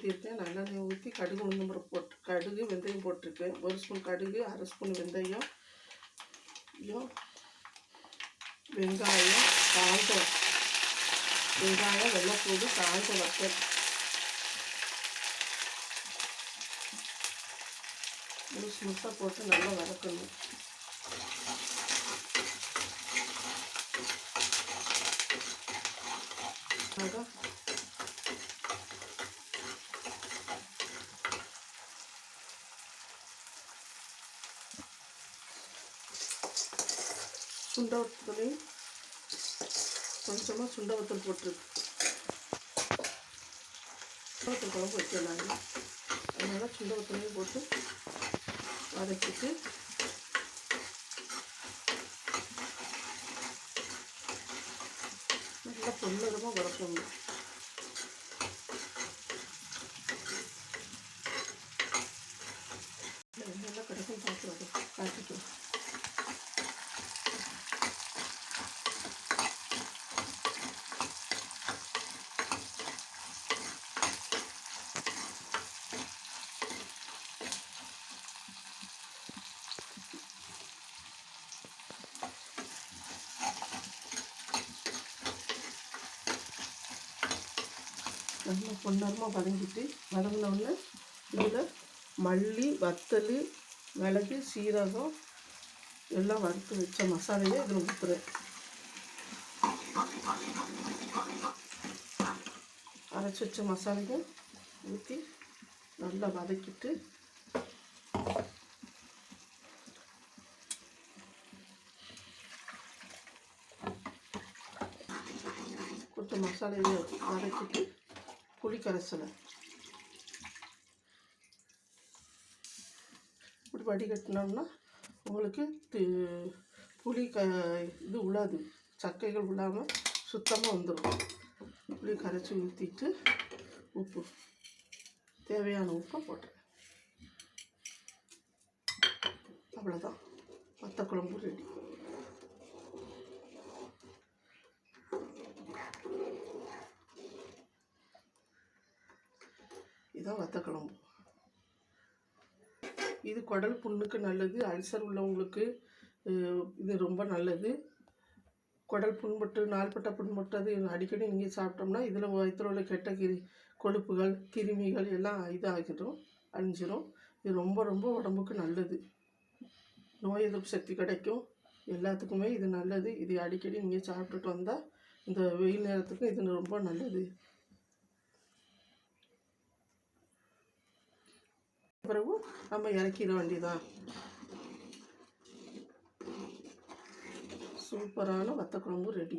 ஊற்றிருக்கேன். நல்லெண்ணெய் ஊற்றி கடுகு உளுந்தம் பருப்பு போட்டு கடுகு வெந்தயம் போட்டிருக்கேன். 1 ஸ்பூன் கடுகு, 1/2 ஸ்பூன் வெந்தயம், வெங்காயம், வெங்காயம், வெள்ளைப்பூடு, காய்ந்த வத்தல் முழுசாக போட்டு நல்லா வதக்கணும். சுண்ட வத்தலையும் கொஞ்சமாக சுண்ட வத்தல் போட்டுருக்கு. வத்தல் குழம்பு வச்சிடலாங்க. அதனால் சுண்ட வத்தலையும் போட்டு வதக்கிட்டு நல்லா பொன்னரமாக வதக்கணும். நல்லா கிடக்கும் பார்த்து காட்டிக்கலாம். நல்லா பொன்னரமாக வதங்கினோடனே இதில் மல்லி, வத்தல், மிளகு, சீரகம் எல்லாம் வறுத்து வச்ச மசாலையை இதில் ஊற்றுறேன். அரைச்சி வச்ச மசாலையை ஊற்றி நல்லா வதக்கிட்டு கொஞ்சம் மசாலையை வதக்கிட்டு புளி கரைசலை இப்படி வடிகட்டினோம்னா உங்களுக்கு புளி இது உள்ளாது, சக்கைகள் உள்ளாமல் சுத்தமாக வந்துடும். புளி கரைச்சி ஊற்றிட்டு உப்பு தேவையான உப்பை போட்டுறேன். அவ்வளோதான், வத்த குழம்பு ரெடி. இதுதான் வத்த குழம்பு. இது குடல் புண்ணுக்கு நல்லது. அல்சர் உள்ளவங்களுக்கு இது ரொம்ப நல்லது. குடல் புண்பட்டு, நாள்பட்ட புண்பட்டு அது அடிக்கடி நீங்கள் சாப்பிட்டோம்னா இதில் வயிற்றில் உள்ள கெட்ட கொழுப்புகள், கிருமிகள் எல்லாம் இதாகிடும், அழிஞ்சிரும். இது ரொம்ப ரொம்ப உடம்புக்கு நல்லது. நோய் எதிர்ப்பு சக்தி கிடைக்கும். எல்லாத்துக்குமே இது நல்லது. இது அடிக்கடி நீங்கள் சாப்பிட்டுட்டு வந்தால் இந்த வெயில் நேரத்துக்கு இது ரொம்ப நல்லது. பிறகு நம்ம இறக்கிட வேண்டியதான். சூப்பரான வத்த குழம்பு ரெடி.